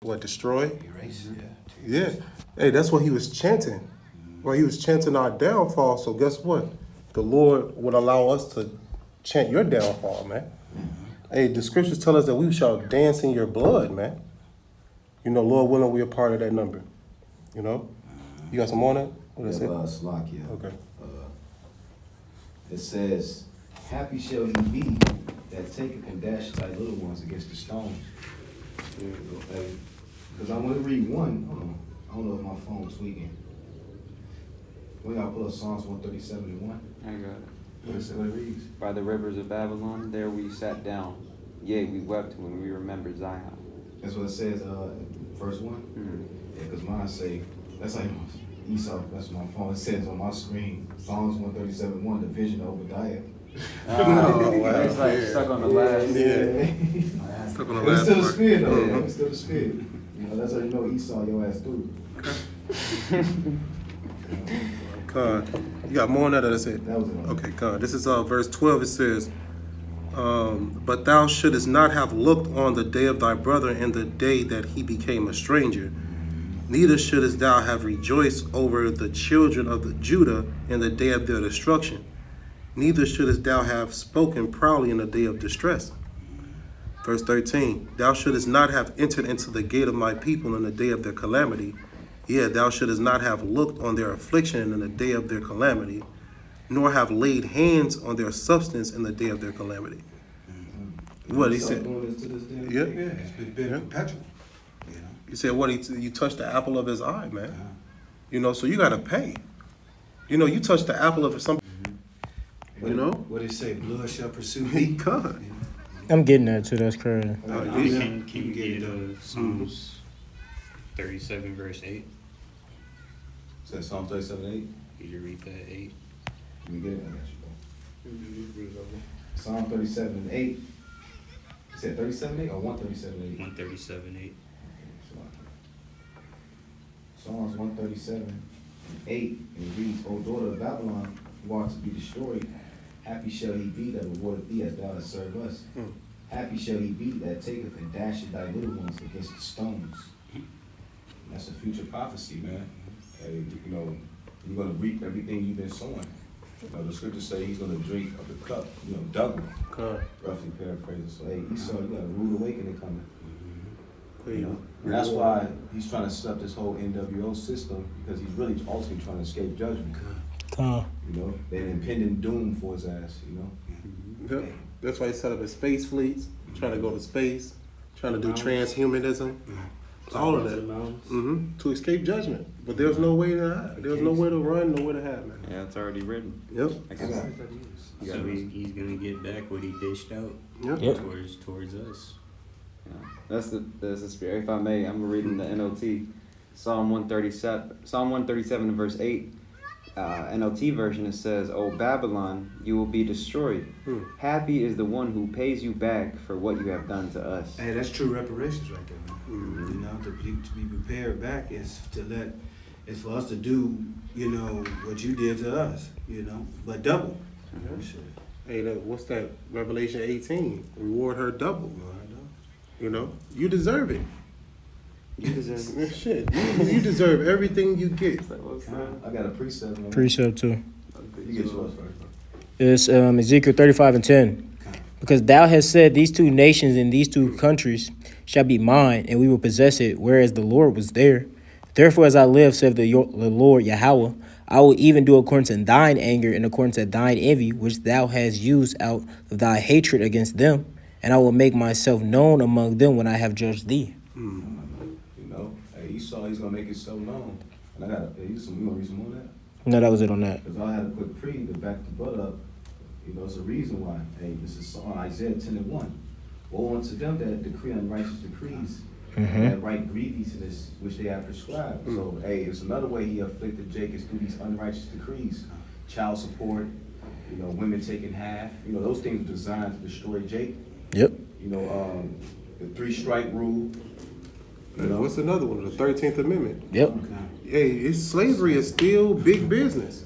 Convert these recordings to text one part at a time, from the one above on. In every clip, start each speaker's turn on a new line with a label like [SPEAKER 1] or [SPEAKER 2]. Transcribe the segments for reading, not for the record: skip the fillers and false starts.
[SPEAKER 1] what, destroy?
[SPEAKER 2] Erase,
[SPEAKER 1] Yeah. Hey, that's what he was chanting. Well, he was chanting our downfall. So guess what? The Lord would allow us to chant your downfall, man. Hey, the scriptures tell us that we shall dance in your blood, man. You know, Lord willing, we are part of that number. You know? You got some more on that? What is it?
[SPEAKER 3] Slakia.
[SPEAKER 1] Okay.
[SPEAKER 3] It says, happy shall he be that taketh and dasheth thy little ones against the stones. Because I want to read one. Hold on. I don't know if my phone's tweaking. We gotta pull up Psalms 137:1.
[SPEAKER 4] I got it.
[SPEAKER 3] What it reads?
[SPEAKER 4] By the rivers of Babylon, there we sat down. Yea, we wept when we remembered Zion.
[SPEAKER 3] That's what it says, verse 1.
[SPEAKER 4] Mm-hmm.
[SPEAKER 3] Yeah, because mine say, that's like Esau, that's my phone. It says on my screen, Psalms 137:1, the vision of Obadiah.
[SPEAKER 4] Oh, wow. It's like stuck on the last.
[SPEAKER 1] Yeah. Stuck on the
[SPEAKER 3] It's
[SPEAKER 1] last
[SPEAKER 3] still the
[SPEAKER 1] part.
[SPEAKER 3] spirit, though. It's still the spirit. You know, that's how you know Esau your ass through.
[SPEAKER 1] God. You got more on that, or that's it?
[SPEAKER 3] That was it.
[SPEAKER 1] Okay, God. This is verse 12. It says, but thou shouldest not have looked on the day of thy brother in the day that he became a stranger. Neither shouldest thou have rejoiced over the children of the Judah in the day of their destruction. Neither shouldest thou have spoken proudly in the day of distress. Verse 13, thou shouldest not have entered into the gate of my people in the day of their calamity. Yea, thou shouldest not have looked on their affliction in the day of their calamity, nor have laid hands on their substance in the day of their calamity. What he said?
[SPEAKER 3] Doing this to this day?
[SPEAKER 1] Yeah.
[SPEAKER 2] Yeah, it's been perpetual. You know?
[SPEAKER 1] He said, what? You touched the apple of his eye, man. You know, so you got to pay. You know, you touched the apple of something. You know?
[SPEAKER 2] What did it say? Blood shall pursue thee.
[SPEAKER 1] God.
[SPEAKER 5] I'm getting that too. That's crazy.
[SPEAKER 6] Can you get Psalms 37 verse 8?
[SPEAKER 3] Says Psalm 37:8.
[SPEAKER 6] Could you read that 8?
[SPEAKER 3] Let me get it. I got you, bro. Psalm 37:8. You said 37:8 or 137:8?
[SPEAKER 6] 137:8.
[SPEAKER 3] Psalms 137:8, and it reads, O daughter of Babylon, who art to be destroyed, happy shall he be that rewardeth thee as thou hast served us. Happy shall he be that taketh and dasheth thy little ones against the stones. That's a future prophecy, man. Hey, you know, you're going to reap everything you've been sowing. You know, the scriptures say he's going to drink of the cup, you know, double.
[SPEAKER 1] God.
[SPEAKER 3] Roughly paraphrasing. So, hey, Esau, you got a rude awakening coming.
[SPEAKER 1] You know?
[SPEAKER 3] And that's why he's trying to set up this whole NWO system, because he's really ultimately trying to escape judgment. You know, an impending doom for his ass, you know.
[SPEAKER 1] Yep. That's why he set up his space fleets, trying to go to space, trying to do transhumanism, all of that. To escape judgment. But there's no way to hide. There's nowhere to run, nowhere to hide, man.
[SPEAKER 4] Yeah, it's already written.
[SPEAKER 1] Yep.
[SPEAKER 6] So he's gonna get back what he dished out
[SPEAKER 1] Yep.
[SPEAKER 6] towards us.
[SPEAKER 4] Yeah. That's the spirit. If I may, I'm reading the NLT, Psalm 137 verse 8. NLT version, it says, O Babylon, you will be destroyed. Happy is the one who pays you back for what you have done to us.
[SPEAKER 2] Hey, that's true reparations right there, man. You know, to be prepared back is for us to do, you know, what you did to us, you know, but double. Shit.
[SPEAKER 1] Hey, look, what's that? Revelation 18. Reward her double.
[SPEAKER 2] Well, I know.
[SPEAKER 1] You know? You deserve it.
[SPEAKER 4] You deserve it.
[SPEAKER 1] Shit. You deserve everything you get.
[SPEAKER 3] I got a precept. Man.
[SPEAKER 5] Precept too.
[SPEAKER 3] You get yours first, bro.
[SPEAKER 5] It's Ezekiel 35:10. Because thou hast said, these two nations and these two countries shall be mine, and we will possess it, whereas the Lord was there. Therefore, as I live, saith the Lord Yahweh, I will even do according to thine anger and according to thine envy, which thou hast used out of thy hatred against them, and I will make myself known among them when I have judged thee.
[SPEAKER 3] You know, hey, Esau, he's gonna make himself known. And I got you gonna read some more of that?
[SPEAKER 5] No, that was it on that.
[SPEAKER 3] Because I had a quick pre to back the butt up. You know, it's a reason why. Hey, this is Isaiah 10:1. Woe unto them that decree unrighteous decrees, that write grievousness which they have prescribed. So, hey, it's another way he afflicted Jacob through these unrighteous decrees. Child support, you know, women taking half. You know, those things were designed to destroy Jacob.
[SPEAKER 5] Yep.
[SPEAKER 3] You know, the 3-strike rule. You know,
[SPEAKER 1] What's another one? The 13th Amendment.
[SPEAKER 5] Yep.
[SPEAKER 1] Hey, slavery is still big business.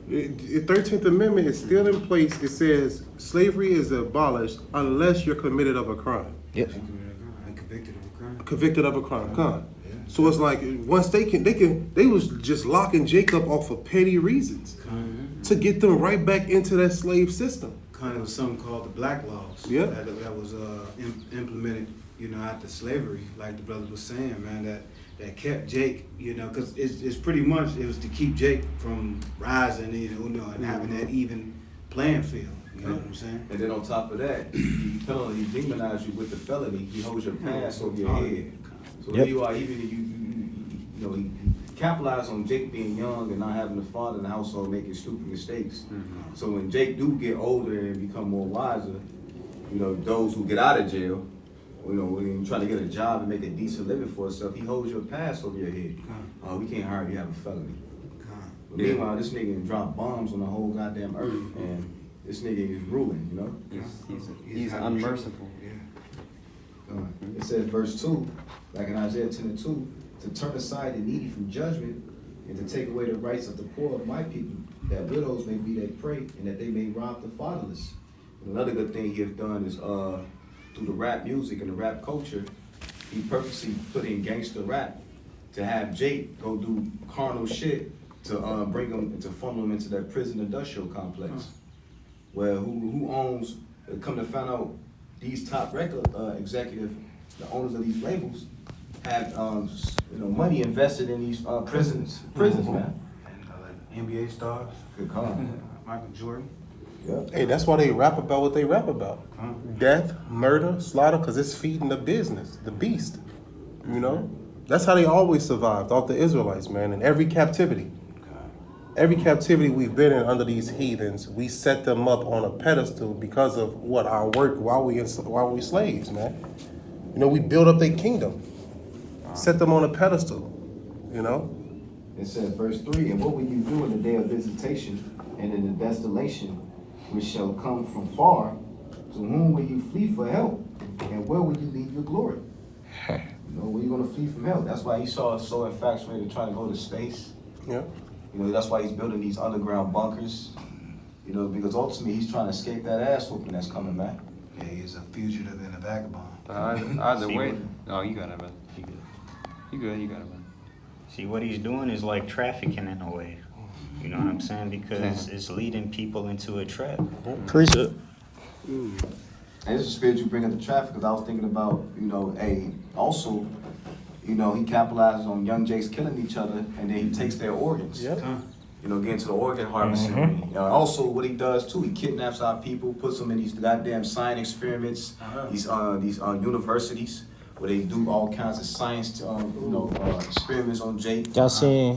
[SPEAKER 1] The 13th Amendment is still in place. It says slavery is abolished unless you're committed of a crime.
[SPEAKER 5] Yep.
[SPEAKER 2] And convicted of a crime.
[SPEAKER 1] convicted of a crime. Con. So it's like once they was just locking Jacob off for petty reasons to get them right back into that slave system.
[SPEAKER 2] Kind of something called the Black Laws.
[SPEAKER 1] Yeah.
[SPEAKER 2] That was implemented, after slavery, like the brother was saying, man. That kept Jake, because it's pretty much it was to keep Jake from rising, and having that even playing field. You know what I'm saying?
[SPEAKER 3] And then on top of that, he demonize you with the felony. He holds your past over your head. So
[SPEAKER 5] Yep.
[SPEAKER 3] you are even he capitalized on Jake being young and not having a father in the household making stupid mistakes. So when Jake do get older and become more wiser, those who get out of jail, when you're trying to get a job and make a decent living for yourself, he holds your past over your head. We can't hire you, have a felony. But meanwhile, this nigga dropped bombs on the whole goddamn earth, and this nigga is ruling,
[SPEAKER 4] He's unmerciful.
[SPEAKER 3] It says verse 2, like in Isaiah 10:2, to turn aside the needy from judgment and to take away the rights of the poor of my people, that widows may be their prey and that they may rob the fatherless. And another good thing he has done is through the rap music and the rap culture, he purposely put in gangster rap to have Jake go do carnal shit to bring him, to funnel him into that prison industrial complex. Well, who owns, come to find out, these top record executives, the owners of these labels, have money invested in these prisons, man.
[SPEAKER 2] And NBA stars,
[SPEAKER 3] Good call.
[SPEAKER 2] Michael Jordan.
[SPEAKER 3] Yep.
[SPEAKER 1] Hey, that's why they rap about what they rap about. Death, murder, slaughter, because it's feeding the business, the beast. That's how they always survived, off the Israelites, man, in every captivity. Every captivity we've been in under these heathens, we set them up on a pedestal because of what our work while we slaves, man. We build up their kingdom, set them on a pedestal.
[SPEAKER 3] It says, verse 3, and what will you do in the day of visitation and in the desolation which shall come from far? To whom will you flee for help? And where will you leave your glory? Where you going to flee from help? That's why Esau is so infatuated trying to go to space.
[SPEAKER 1] Yeah.
[SPEAKER 3] That's why he's building these underground bunkers. Because ultimately he's trying to escape that ass whooping that's coming back.
[SPEAKER 2] Yeah, he's a fugitive and a vagabond.
[SPEAKER 4] But either
[SPEAKER 6] See
[SPEAKER 4] way,
[SPEAKER 6] what-
[SPEAKER 4] you got it, man. You got it, man.
[SPEAKER 6] See, what he's doing is like trafficking in a way. You know what I'm saying? Because it's leading people into a trap.
[SPEAKER 5] Precept.
[SPEAKER 3] And it's a spirit you bring up the traffic, because I was thinking about, also, he capitalizes on young Jakes killing each other, and then he takes their organs.
[SPEAKER 1] Yep.
[SPEAKER 3] Get into the organ harvesting. Also, what he does too, he kidnaps our people, puts them in these goddamn science experiments, these universities where they do all kinds of science, experiments on Jake.
[SPEAKER 5] Y'all seen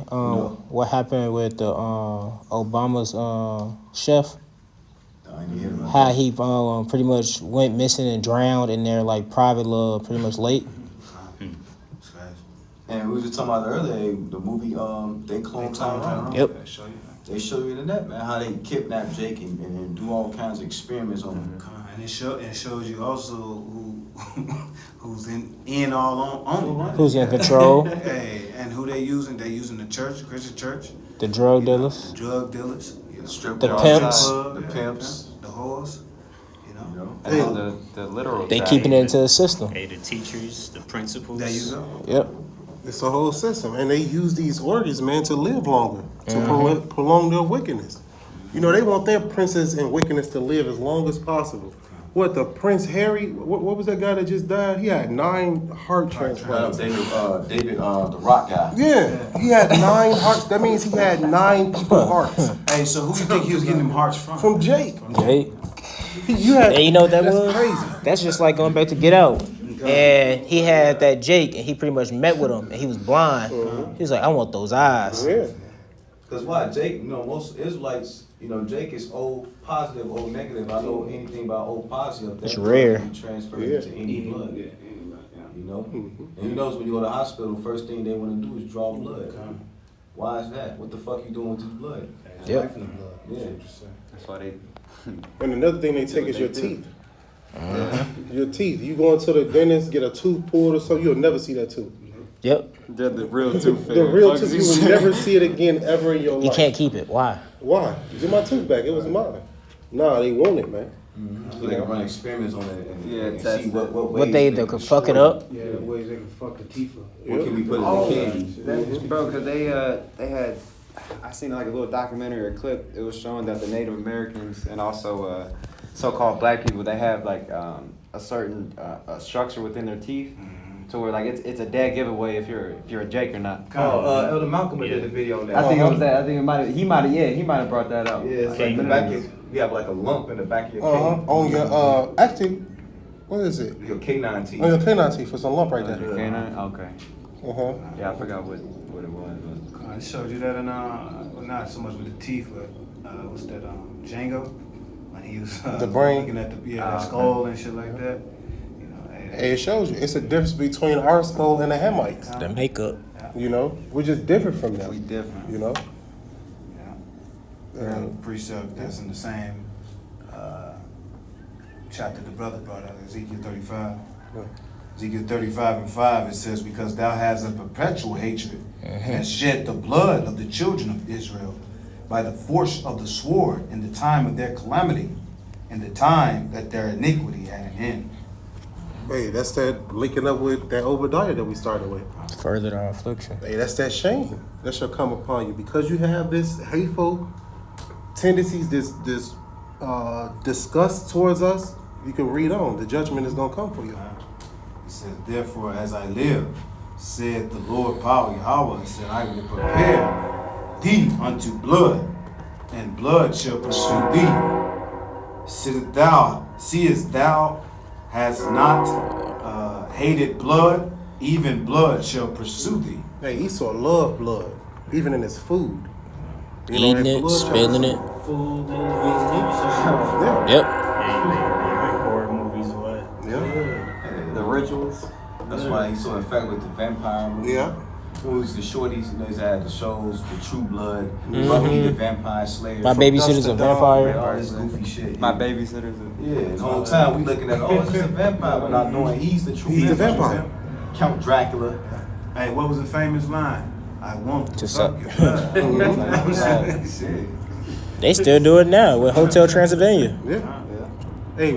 [SPEAKER 5] what happened with the Obama's chef?
[SPEAKER 3] I ain't hear about
[SPEAKER 5] How
[SPEAKER 3] that.
[SPEAKER 5] he pretty much went missing and drowned in their like private pretty much lake.
[SPEAKER 3] And we were just talking about earlier, the movie, They Clone Tyrone.
[SPEAKER 5] Yep.
[SPEAKER 3] They show you in the net, man, how they kidnap Jake and do all kinds of experiments on him.
[SPEAKER 2] And it shows you also who's in all on it.
[SPEAKER 5] Who's in control?
[SPEAKER 2] Hey, and who they using? They using the church, the Christian church,
[SPEAKER 5] The drug dealers.
[SPEAKER 2] the drug dealers,
[SPEAKER 3] Strip
[SPEAKER 5] The
[SPEAKER 3] clubs,
[SPEAKER 5] pimps.
[SPEAKER 3] The pimps.
[SPEAKER 2] the whores.
[SPEAKER 4] And the literal.
[SPEAKER 5] They
[SPEAKER 4] guy,
[SPEAKER 5] keeping it into the system.
[SPEAKER 6] Hey, the teachers, the principals.
[SPEAKER 2] There you go.
[SPEAKER 5] Yep.
[SPEAKER 1] It's a whole system, and they use these organs, man, to live longer, to prolong their wickedness. They want their princes and wickedness to live as long as possible. What, the Prince Harry? What was that guy that just died? He had 9 heart transplants.
[SPEAKER 3] David, the rock guy.
[SPEAKER 1] Yeah, he had 9 hearts. That means he had 9 people's hearts
[SPEAKER 2] Hey, so who you think he was getting them hearts from?
[SPEAKER 1] from Jake.
[SPEAKER 5] Jake.
[SPEAKER 1] You had.
[SPEAKER 5] And you know what that
[SPEAKER 1] that's
[SPEAKER 5] was?
[SPEAKER 1] crazy.
[SPEAKER 5] That's just like going back to Get Out. And he had that Jake, and he pretty much met with him, and he was blind. He was like, I want those eyes.
[SPEAKER 1] Yeah.
[SPEAKER 3] Because why? Jake, most Israelites, Jake is O positive, O negative. I know anything about O positive.
[SPEAKER 5] It's rare.
[SPEAKER 3] Can be transferred into any blood. And he knows when you go to the hospital, first thing they want to do is draw blood. Why is that? What the fuck you doing with this blood?
[SPEAKER 5] Yep.
[SPEAKER 3] Yeah.
[SPEAKER 4] That's why they.
[SPEAKER 1] And another thing they take is your teeth. Your teeth. You go into the dentist, get a tooth pulled or something, you'll never see that tooth.
[SPEAKER 5] Yep.
[SPEAKER 4] They're the real tooth fairy.
[SPEAKER 1] The real tooth, you will never see it again ever in your life.
[SPEAKER 5] You can't keep it. Why?
[SPEAKER 1] Why? Get my tooth back. It was mine. Nah, they want it, man.
[SPEAKER 3] So they can run experiments on it and
[SPEAKER 4] test
[SPEAKER 3] see what
[SPEAKER 5] What
[SPEAKER 3] ways
[SPEAKER 5] they
[SPEAKER 3] can
[SPEAKER 5] could fuck it
[SPEAKER 3] destroy
[SPEAKER 5] up.
[SPEAKER 2] Yeah, the ways they can fuck the teeth up.
[SPEAKER 3] What can we put in the candy?
[SPEAKER 4] Bro, because they had, I seen like a little documentary or clip. It was showing that the Native Americans and also so-called black people, they have like a certain structure within their teeth, to where like it's a dead giveaway if you're a Jake or not.
[SPEAKER 3] Elder Malcolm did a video on that.
[SPEAKER 4] I think it was that. I think he might have brought that up.
[SPEAKER 3] Yeah, it's like the back of you have like a lump in the back of your canine.
[SPEAKER 1] On your actually, what is it?
[SPEAKER 3] Your canine teeth.
[SPEAKER 1] On your canine teeth, it's a lump right there.
[SPEAKER 4] Canine? Okay. Yeah, I forgot what it was. But.
[SPEAKER 2] I showed you that in well, not so much with the teeth, but what's that Django, when he was
[SPEAKER 1] The brain?
[SPEAKER 2] looking at the skull and shit like that. You know,
[SPEAKER 1] Hey, it shows you. It's a difference between our skull and the Hamites.
[SPEAKER 5] The makeup.
[SPEAKER 1] You know, we're just different from them.
[SPEAKER 4] We different.
[SPEAKER 1] You know.
[SPEAKER 2] Yeah. Precept that's in the same chapter the brother brought out, Ezekiel 35. Ezekiel 35:5, it says, because thou hast a perpetual hatred and hast shed the blood of the children of Israel by the force of the sword in the time of their calamity, in the time that their iniquity had an end.
[SPEAKER 1] Hey, that's that linking up with that Obadiah that we started with.
[SPEAKER 5] Further our affliction.
[SPEAKER 1] Hey, that's that shame that shall come upon you because you have this hateful tendencies, this disgust towards us. You can read on. The judgment is gonna come for you.
[SPEAKER 2] It says, therefore, as I live, said the Lord power Yahweh, said, I will prepare thee unto blood, and blood shall pursue thee. Seest thou hast not hated blood, even blood shall pursue thee.
[SPEAKER 1] Hey, Esau loved blood, even in his food.
[SPEAKER 5] Eating
[SPEAKER 1] that
[SPEAKER 5] it,
[SPEAKER 1] blood
[SPEAKER 5] spilling
[SPEAKER 1] trying
[SPEAKER 5] it.
[SPEAKER 1] to-
[SPEAKER 7] Food, TV
[SPEAKER 1] Yeah.
[SPEAKER 5] Yep.
[SPEAKER 6] Yeah, you make horror movies or what?
[SPEAKER 1] Yeah.
[SPEAKER 4] The rituals.
[SPEAKER 3] That's why he's so infected with the vampire movie.
[SPEAKER 1] Yeah.
[SPEAKER 3] Who's the shorties? You know, he's had the shows, the True Blood, Buffy the Vampire Slayer.
[SPEAKER 5] My
[SPEAKER 3] From
[SPEAKER 5] babysitter's
[SPEAKER 1] dusk
[SPEAKER 5] a
[SPEAKER 1] to dawn,
[SPEAKER 5] vampire.
[SPEAKER 3] all this goofy shit.
[SPEAKER 4] My babysitter's
[SPEAKER 3] Yeah, the whole time we looking at, oh, it's just a vampire, but not knowing he's the true
[SPEAKER 1] He's the vampire.
[SPEAKER 3] Count Dracula.
[SPEAKER 2] Hey, what was the famous line? I want to
[SPEAKER 5] suck.
[SPEAKER 2] suck your blood.
[SPEAKER 3] Shit.
[SPEAKER 5] They still do it now with Hotel Transylvania.
[SPEAKER 1] Yeah. Hey,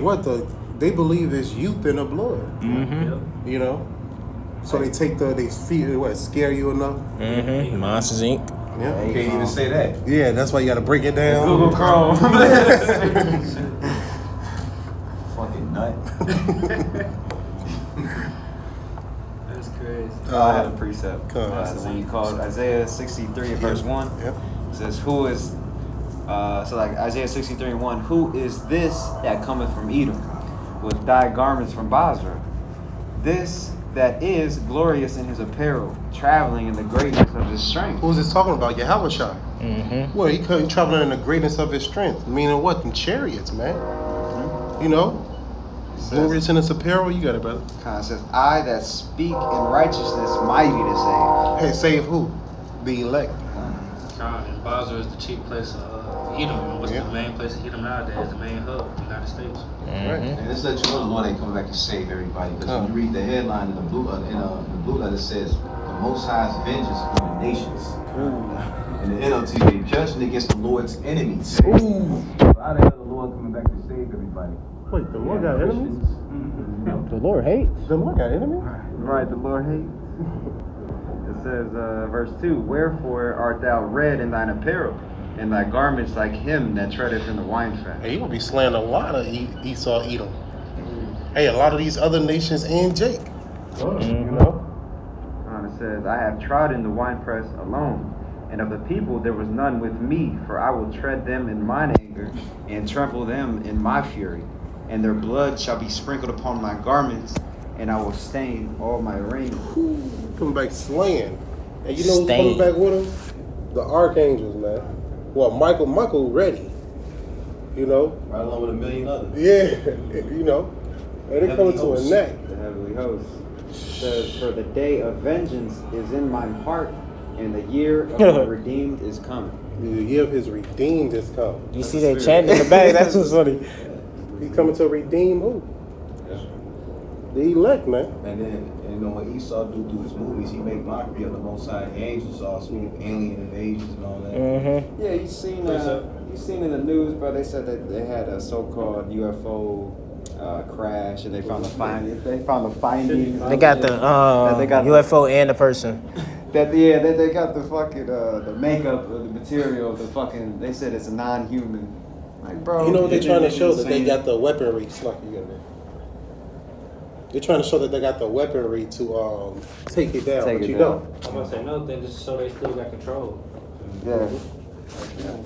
[SPEAKER 1] they believe there's youth in the blood.
[SPEAKER 5] Mm-hmm.
[SPEAKER 1] You know? So they take they fear, scare you enough?
[SPEAKER 5] Mm-hmm. Monsters Inc.
[SPEAKER 1] Yeah.
[SPEAKER 3] You can't even say that.
[SPEAKER 1] Yeah, that's why you gotta break it down.
[SPEAKER 4] Google Chrome.
[SPEAKER 3] Fucking nut.
[SPEAKER 7] That's crazy.
[SPEAKER 4] I had a precept.
[SPEAKER 1] Come on.
[SPEAKER 4] The one you called Isaiah 63 verse 1.
[SPEAKER 1] Yep.
[SPEAKER 4] It says, who is, so like Isaiah 63:1, who is this that cometh from Edom with dyed garments from Basra? This that is glorious in his apparel, traveling in the greatness of his strength.
[SPEAKER 1] Who's this talking about? Yahweh Shai.
[SPEAKER 5] Mm-hmm.
[SPEAKER 1] Well, he couldn't travel in the greatness of his strength. Meaning what? Them chariots, man. You know? Glorious in his apparel. You got it, brother.
[SPEAKER 4] It says, I that speak in righteousness, mighty to
[SPEAKER 1] Hey, save who? The elect.
[SPEAKER 7] And Basra is the chief place of Edom. What's
[SPEAKER 1] Yeah.
[SPEAKER 7] the main place of Edom nowadays? The main hub, the United States.
[SPEAKER 1] Right.
[SPEAKER 3] And this let you know the Lord ain't coming back to save everybody. Because when you read the headline in the blue letter says, the Most High's vengeance on the nations. And the NLT, judgment against the Lord's enemies.
[SPEAKER 1] Ooh.
[SPEAKER 3] How the hell the Lord coming back to save everybody?
[SPEAKER 1] Wait, the Lord got enemies?
[SPEAKER 5] The Lord hates.
[SPEAKER 1] The Lord got enemies?
[SPEAKER 4] Right, the Lord hates. It says, verse 2, wherefore art thou red in thine apparel, and thy garments like him that treadeth in the winefat.
[SPEAKER 1] Hey, he will be slaying a lot of Esau, Edom. Hey, a lot of these other nations and Jake. You know?
[SPEAKER 4] It says, I have trodden the winepress alone, and of the people there was none with me, for I will tread them in mine anger, and trample them in my fury. And their blood shall be sprinkled upon my garments, and I will stain all my raiment.
[SPEAKER 1] Coming back slaying. And you know who's coming back with him? The archangels, man. Well, Michael ready. You know?
[SPEAKER 3] Right along with a million others.
[SPEAKER 1] Yeah. You know? And they coming to a neck.
[SPEAKER 4] The heavenly host says, for the day of vengeance is in mine heart, and the year of the redeemed is come.
[SPEAKER 1] The year of his redeemed is come.
[SPEAKER 5] You see that chant in the back? That's what's funny.
[SPEAKER 1] He's coming to redeem who?
[SPEAKER 3] Yeah.
[SPEAKER 1] The elect, man.
[SPEAKER 3] And then, you know, what Esau do through his movies, he make mockery of the Most High. The angels all speak of alien invasions and all that.
[SPEAKER 5] Mm-hmm.
[SPEAKER 4] Yeah, you seen in the news, bro? They said that they had a so-called UFO crash, and they found the findings. They found the findings.
[SPEAKER 5] They got the
[SPEAKER 4] They got
[SPEAKER 5] UFO and the person.
[SPEAKER 4] that they got the fucking the makeup of the material of the fucking. They said it's a non-human. Like, bro,
[SPEAKER 1] You know what they're trying to show? That they
[SPEAKER 4] insane.
[SPEAKER 1] got the weaponry. They're trying to show that they got the weaponry to take it down,
[SPEAKER 4] Take
[SPEAKER 1] but
[SPEAKER 4] it
[SPEAKER 1] you
[SPEAKER 4] down.
[SPEAKER 1] don't.
[SPEAKER 7] I'm gonna say another thing just so they still got control.
[SPEAKER 4] Yeah.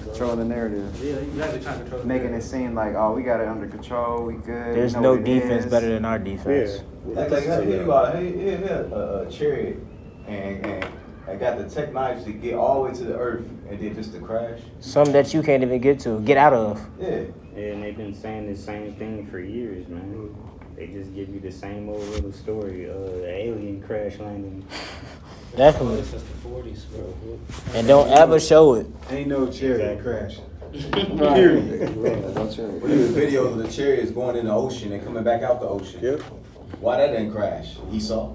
[SPEAKER 4] Controlling the narrative.
[SPEAKER 7] Yeah, you guys are trying to control the
[SPEAKER 4] Making it
[SPEAKER 7] narrative.
[SPEAKER 4] seem like, oh, we got it under control, we good.
[SPEAKER 5] There's
[SPEAKER 4] we know
[SPEAKER 5] no
[SPEAKER 4] what it
[SPEAKER 5] defense
[SPEAKER 4] is.
[SPEAKER 5] better than our defense.
[SPEAKER 3] Like here you are, here a chariot, and I got the technology to get all the way to the earth, and then just to crash.
[SPEAKER 5] Some that you can't even get to. Get out of.
[SPEAKER 3] Yeah.
[SPEAKER 6] Yeah, and they've been saying the same thing for years, man. They just give you the same old little story. The alien crash landing.
[SPEAKER 5] Definitely.
[SPEAKER 7] Since the 40s, bro.
[SPEAKER 5] And don't ever show it.
[SPEAKER 2] Ain't no chariot
[SPEAKER 6] Exactly.
[SPEAKER 2] crash.
[SPEAKER 4] Right. Don't you?
[SPEAKER 3] Well, there's videos of the chariots going in the ocean and coming back out the ocean.
[SPEAKER 1] Yep.
[SPEAKER 3] Why that didn't crash? Esau.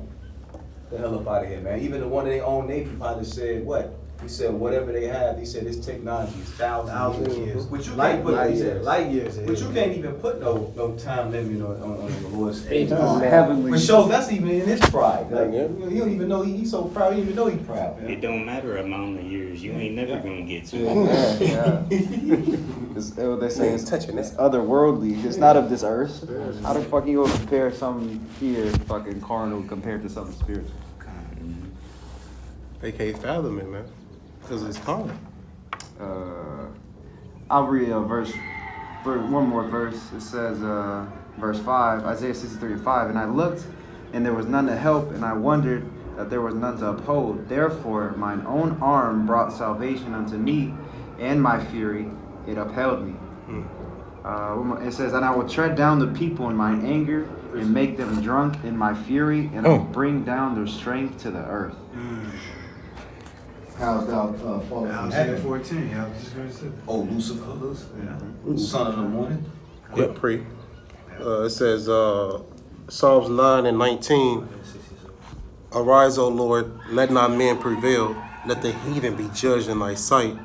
[SPEAKER 3] The hell up out of here, man. Even the one of their own Navy pilots said what? He said whatever they have, he said this technology is thousands of years. But you can't put
[SPEAKER 2] light years ahead.
[SPEAKER 3] But you can't even put no time limit on the Lord's age.
[SPEAKER 4] Heavenly.
[SPEAKER 3] But shows that's even in his pride. Like
[SPEAKER 1] Yeah.
[SPEAKER 3] you don't even know he's so proud. You don't even know he's proud. Man.
[SPEAKER 6] It don't matter amount of years. You ain't never gonna get to it.
[SPEAKER 4] Yeah. They say it's otherworldly. It's not of this earth. How the fuck you gonna compare something here fucking carnal compared to something spiritual?
[SPEAKER 1] They can't fathom it, man, because it's carnal.
[SPEAKER 4] I'll read a verse, one more verse. It says, verse 5, Isaiah 63:5. And I looked, and there was none to help, and I wondered that there was none to uphold. Therefore, mine own arm brought salvation unto me, and my fury, it upheld me. It says, and I will tread down the people in mine anger, and make them drunk in my fury, and I will bring down their strength to the earth.
[SPEAKER 3] How's thou fallen from
[SPEAKER 2] Isaiah
[SPEAKER 3] heaven?
[SPEAKER 2] 14, I was just going to say that.
[SPEAKER 3] Oh, Lucifer, son of the morning.
[SPEAKER 1] Quick pre. It says Psalms 9 and 19. Arise, O Lord, let not men prevail. Let the heathen be judged in thy sight.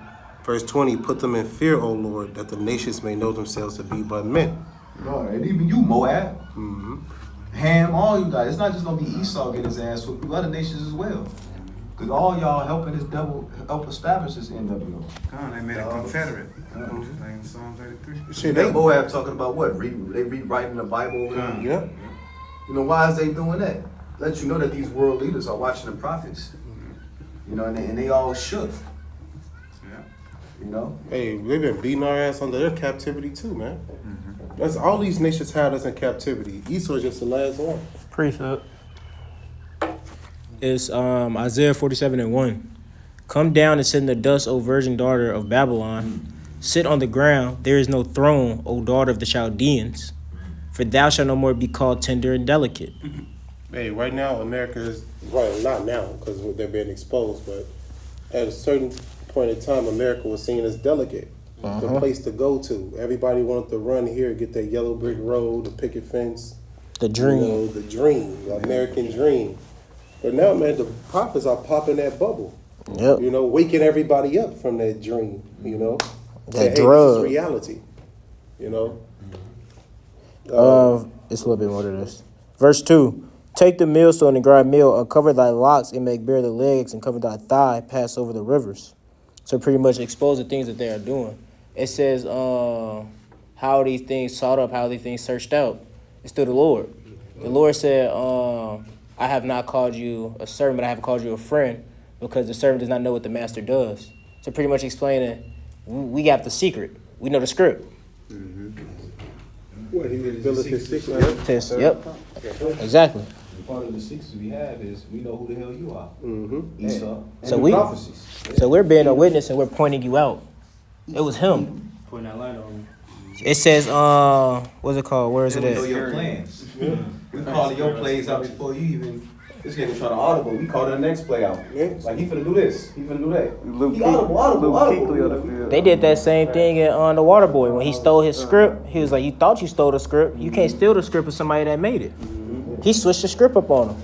[SPEAKER 1] Verse 20. Put them in fear, O Lord, that the nations may know themselves to be but men.
[SPEAKER 3] Lord, and even you, Moab.
[SPEAKER 1] Mm-hmm.
[SPEAKER 3] Ham, all you guys. It's not just gonna be Esau getting his ass whooped, but other nations as well. Because all y'all helping this devil help establish this NWO.
[SPEAKER 2] They made a confederate. Like in Psalm 33.
[SPEAKER 1] Shit,
[SPEAKER 3] That
[SPEAKER 1] they.
[SPEAKER 3] Moab talking about what? They rewriting the Bible over there.
[SPEAKER 1] Yeah.
[SPEAKER 3] You know, why is they doing that? Let you know that these world leaders are watching the prophets. You know, and they all shook.
[SPEAKER 2] Yeah.
[SPEAKER 3] You know?
[SPEAKER 1] Hey, they've been beating our ass under their captivity too, man. That's all these nations had us in captivity. Esau just the last one.
[SPEAKER 5] Precept. It's Isaiah 47:1. Come down and sit in the dust, O virgin daughter of Babylon. Sit on the ground. There is no throne, O daughter of the Chaldeans. For thou shalt no more be called tender and delicate.
[SPEAKER 1] Hey, right now America is not now because they're being exposed, but at a certain point in time, America was seen as delicate, the place to go to. Everybody wanted to run here, get that yellow brick road, the picket fence,
[SPEAKER 5] The dream.
[SPEAKER 1] you know, the dream, the American dream. But now, man, the prophets are popping that bubble.
[SPEAKER 5] Yep.
[SPEAKER 1] You know, waking everybody up from that dream. You know,
[SPEAKER 5] That
[SPEAKER 1] Hey,
[SPEAKER 5] drug.
[SPEAKER 1] this is reality. You know.
[SPEAKER 5] It's a little bit more than this. Verse 2. Take the millstone and grind meal, uncover thy locks and make bare the legs, and cover thy thigh, pass over the rivers. So pretty much expose the things that they are doing. It says how are these things sought up, how are these things searched out. It's through the Lord. The Lord said, I have not called you a servant, but I have called you a friend, because the servant does not know what the master does. So pretty much explaining, we got the secret. We know the script.
[SPEAKER 1] What he revealed his secret.
[SPEAKER 5] Yep. Exactly.
[SPEAKER 3] Part of the secrets we have is we know who the hell you are.
[SPEAKER 1] Mm-hmm.
[SPEAKER 3] Esau. And
[SPEAKER 5] So
[SPEAKER 3] the
[SPEAKER 5] we-
[SPEAKER 3] prophecies.
[SPEAKER 5] So we're being a witness and we're pointing you out. It was him.
[SPEAKER 7] Putting that light on.
[SPEAKER 5] It says, what's it called? Where is
[SPEAKER 3] Then
[SPEAKER 5] it
[SPEAKER 3] we know
[SPEAKER 5] at?
[SPEAKER 3] your plans. We calling your plays out before you even. This nigga trying to audible. We call the next play out.
[SPEAKER 1] Yeah.
[SPEAKER 3] Like he finna do this. He finna do that.
[SPEAKER 4] Luke
[SPEAKER 3] He audible.
[SPEAKER 4] Kuechly on the field.
[SPEAKER 5] They did that same thing in The Water Boy. When he stole his script, he was like, you thought you stole the script. You can't steal the script of somebody that made it. He switched the script up on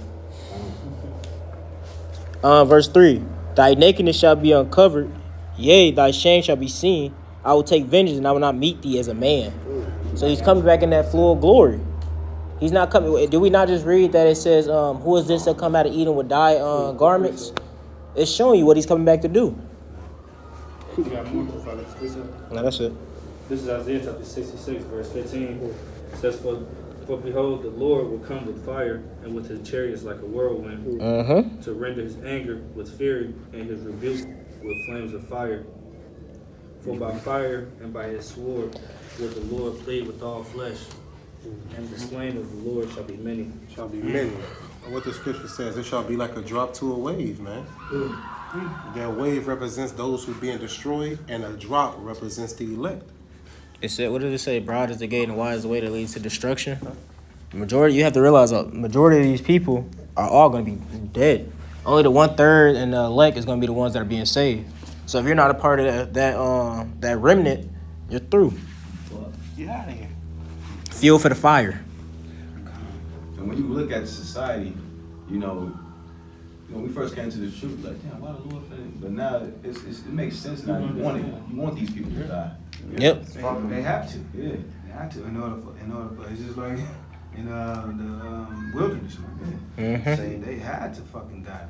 [SPEAKER 5] him. Verse 3. Thy nakedness shall be uncovered. Yea, thy shame shall be seen. I will take vengeance and I will not meet thee as a man. So he's coming back in that full glory. He's not coming. Did we not just read that it says, who is this that come out of Eden with dye garments? It's showing you what he's coming back to do.
[SPEAKER 8] You got more before I let this precept?
[SPEAKER 5] No, that's it.
[SPEAKER 8] This is Isaiah chapter 66, verse 15. It says, For behold, the Lord will come with fire, and with his chariots like a whirlwind, to render his anger with fury, and his rebuke with flames of fire. For by fire and by his sword will the Lord plead with all flesh, and the slain of the Lord shall be many.
[SPEAKER 1] Shall be many. What the scripture says, it shall be like a drop to a wave, man. That wave represents those who are being destroyed, and a drop represents the elect.
[SPEAKER 5] It said, what did it say? Broad is the gate and wide is the way that leads to destruction. The majority, you have to realize, the majority of these people are all going to be dead. Only the 1/3 and the elect is going to be the ones that are being saved. So if you're not a part of that remnant, you're through.
[SPEAKER 1] Get out of here.
[SPEAKER 5] Fuel for the fire.
[SPEAKER 3] And when you look at society, when we first came to the truth, like, damn, why the Lord finna? But now it makes sense now. You want these people to die.
[SPEAKER 5] Yep.
[SPEAKER 2] They have to.
[SPEAKER 3] Yeah.
[SPEAKER 2] They have to in order for it's just like in the wilderness, man. Say they had to fucking die.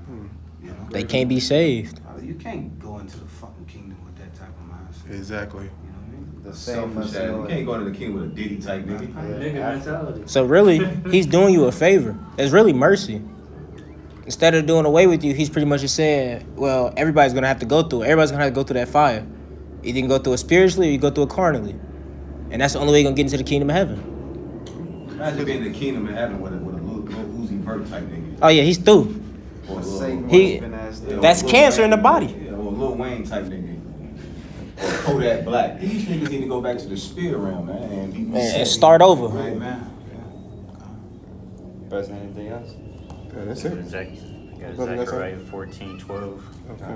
[SPEAKER 2] You know?
[SPEAKER 5] They can't be saved.
[SPEAKER 2] You can't go into the fucking kingdom with that type of mindset.
[SPEAKER 1] Exactly.
[SPEAKER 2] You know what I mean?
[SPEAKER 4] The same
[SPEAKER 3] Selfish ass. You can't go into the king with a Diddy type nigga.
[SPEAKER 8] Nigga mentality.
[SPEAKER 5] So really, he's doing you a favor. It's really mercy. Instead of doing away with you, he's pretty much just saying, well, everybody's going to have to go through it. Everybody's going to have to go through that fire. Either you can go through it spiritually or you go through it carnally. And that's the only way you're going to get into the kingdom of heaven.
[SPEAKER 3] Imagine being in the kingdom of heaven with a little Uzi Vert type nigga.
[SPEAKER 5] Oh, yeah, he's through.
[SPEAKER 3] Or a little,
[SPEAKER 5] That's cancer in the body.
[SPEAKER 3] Yeah, or a Lil Wayne type nigga. Or Kodak Black. These niggas need to go back to the spirit realm, man.
[SPEAKER 5] And start over.
[SPEAKER 2] Right, man.
[SPEAKER 4] President, anything else?
[SPEAKER 1] Yeah, that's it.
[SPEAKER 6] Zechariah 14:12.
[SPEAKER 1] Okay.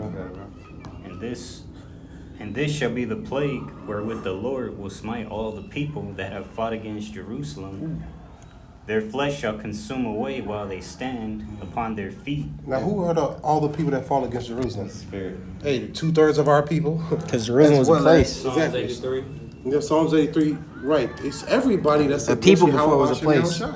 [SPEAKER 6] And this shall be the plague wherewith the Lord will smite all the people that have fought against Jerusalem. Their flesh shall consume away while they stand upon their feet.
[SPEAKER 1] Now, who are all the people that fall against Jerusalem?
[SPEAKER 4] Spirit.
[SPEAKER 1] Hey, 2/3 of our people.
[SPEAKER 5] Because Jerusalem was a place.
[SPEAKER 8] Psalms
[SPEAKER 1] Exactly.
[SPEAKER 8] 83.
[SPEAKER 1] Yeah, Psalms 83, right. It's everybody that's
[SPEAKER 5] The people
[SPEAKER 1] against
[SPEAKER 5] before
[SPEAKER 1] Yahweh
[SPEAKER 5] was a place.
[SPEAKER 1] Hashem.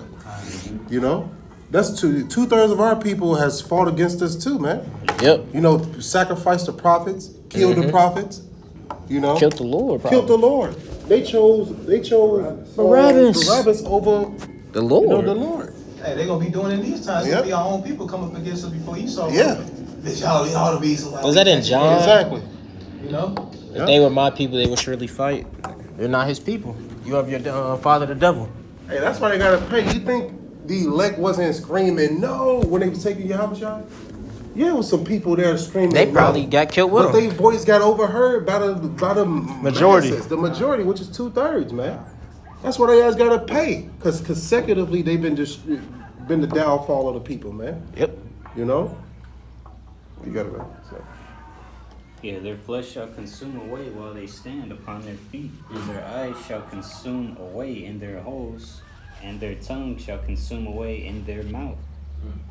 [SPEAKER 1] You know? That's 2/3 of our people has fought against us too, man.
[SPEAKER 5] Yep.
[SPEAKER 1] Sacrificed the prophets, killed the prophets,
[SPEAKER 5] Killed the Lord, probably.
[SPEAKER 1] killed the Lord. They chose Barabbas over
[SPEAKER 5] The Lord.
[SPEAKER 1] the Lord.
[SPEAKER 3] Hey, they gonna be doing it these times. It's
[SPEAKER 1] Yep.
[SPEAKER 3] gonna be our own people come up against us before Esau.
[SPEAKER 1] Yeah.
[SPEAKER 3] Bitch, y'all to be somebody.
[SPEAKER 5] Was that in John?
[SPEAKER 1] Exactly.
[SPEAKER 5] If they were my people, they would surely fight. They're not his people. You have your father, the devil.
[SPEAKER 1] Hey, that's why they gotta pay. You think the elect wasn't screaming no when they was taking Yahweh? Yeah, it was some people there screaming.
[SPEAKER 5] They probably
[SPEAKER 1] no.
[SPEAKER 5] got killed with
[SPEAKER 1] But
[SPEAKER 5] them.
[SPEAKER 1] their voice got overheard by the
[SPEAKER 5] Majority.
[SPEAKER 1] masses, the majority, which is 2/3, man. That's why they guys gotta pay, because consecutively they've been the downfall of the people, man.
[SPEAKER 5] Yep.
[SPEAKER 1] You know. You gotta go. So.
[SPEAKER 6] Yeah, their flesh shall consume away while they stand upon their feet, and their eyes shall consume away in their holes, and their tongue shall consume away in their mouth.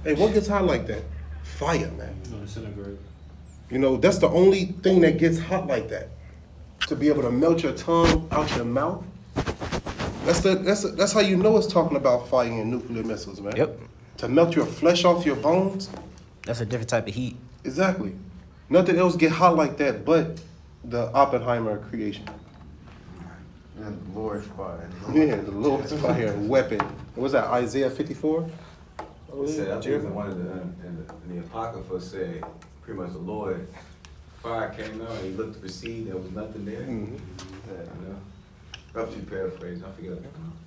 [SPEAKER 1] Hey, what gets hot like that? Fire, man.
[SPEAKER 8] Disintegrate.
[SPEAKER 1] That's the only thing that gets hot like that. To be able to melt your tongue out your mouth. That's how you know it's talking about fire and nuclear missiles, man.
[SPEAKER 5] Yep.
[SPEAKER 1] To melt your flesh off your bones.
[SPEAKER 5] That's a different type of heat.
[SPEAKER 1] Exactly. Nothing else get hot like that but the Oppenheimer creation.
[SPEAKER 3] And the Lord's fire.
[SPEAKER 1] Yeah, the Lord's fire and weapon. What was that, Isaiah 54?
[SPEAKER 3] It said, I think it was one of in the Apocrypha said, pretty much the Lord, fire came out and he looked to receive, there was nothing there. Roughly paraphrase, I forget.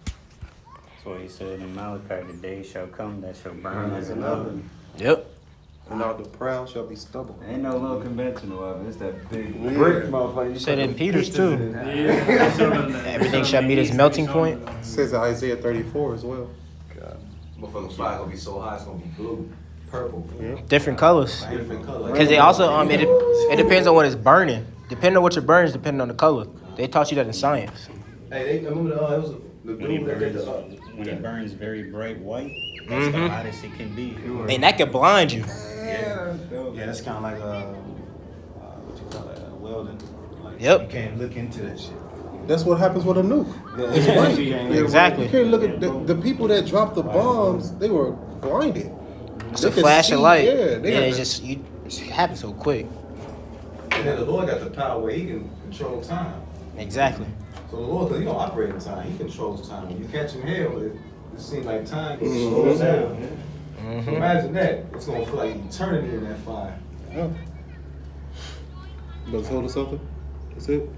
[SPEAKER 6] That's what he said in Malachi, the day shall come that shall burn as an oven.
[SPEAKER 5] Yep.
[SPEAKER 1] And all the proud shall be stubble.
[SPEAKER 4] Ain't no little conventional of it. It's that big
[SPEAKER 1] Yeah.
[SPEAKER 4] brick motherfucker. You
[SPEAKER 5] Said
[SPEAKER 4] put
[SPEAKER 5] in
[SPEAKER 4] them
[SPEAKER 5] Peter's
[SPEAKER 4] pieces
[SPEAKER 5] too.
[SPEAKER 4] in.
[SPEAKER 5] Everything shall meet its melting point.
[SPEAKER 1] It says in Isaiah 34 as well.
[SPEAKER 3] Motherfucking fire gonna be so hot, it's gonna be blue, purple.
[SPEAKER 5] Different colors.
[SPEAKER 3] Different color.
[SPEAKER 5] Because they also it depends on what it's burning. Depending on what you're burning, depending on the color. They taught you that in science.
[SPEAKER 3] Hey, they remember it was the
[SPEAKER 6] When it
[SPEAKER 3] dude that did
[SPEAKER 6] burns,
[SPEAKER 3] the
[SPEAKER 6] when it burns very bright white, that's the hottest it can be.
[SPEAKER 5] And that could blind you.
[SPEAKER 2] Yeah, that's kind of like what you call it, welding.
[SPEAKER 5] Yep.
[SPEAKER 2] You can't look into that shit.
[SPEAKER 1] That's what happens with a nuke. It's white.
[SPEAKER 5] Exactly.
[SPEAKER 1] You can't look at the people that dropped the bombs. They were blinded.
[SPEAKER 5] It's
[SPEAKER 1] They
[SPEAKER 5] a
[SPEAKER 1] could
[SPEAKER 5] flash
[SPEAKER 1] see-
[SPEAKER 5] of light.
[SPEAKER 1] Yeah,
[SPEAKER 5] and
[SPEAKER 1] they had
[SPEAKER 5] it
[SPEAKER 1] to-
[SPEAKER 5] just it happens so quick.
[SPEAKER 3] And then the Lord got the power where he can control time.
[SPEAKER 5] Exactly.
[SPEAKER 3] So the Lord, because he don't operate in time, he controls time. When you catch him hell, it seems like time slows down. So imagine that. It's going to feel like eternity in that fire.
[SPEAKER 1] Yeah. You told us something? That's it?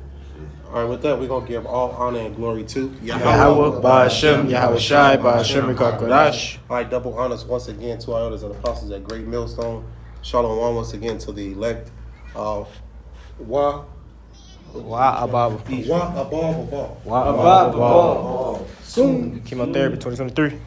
[SPEAKER 1] All right, with that, we're going to give all honor and glory to
[SPEAKER 5] Yahweh, Ba'ashem, Yahweh Shai, Ba'ashem, Mikakodash.
[SPEAKER 1] All right, double honors once again to our elders and apostles at Great Millstone. Shalom once again to the elect. Wa
[SPEAKER 5] Ababa.
[SPEAKER 1] Abba.
[SPEAKER 5] Ababa.
[SPEAKER 3] Oh,
[SPEAKER 1] Soon.
[SPEAKER 5] Chemotherapy 2023.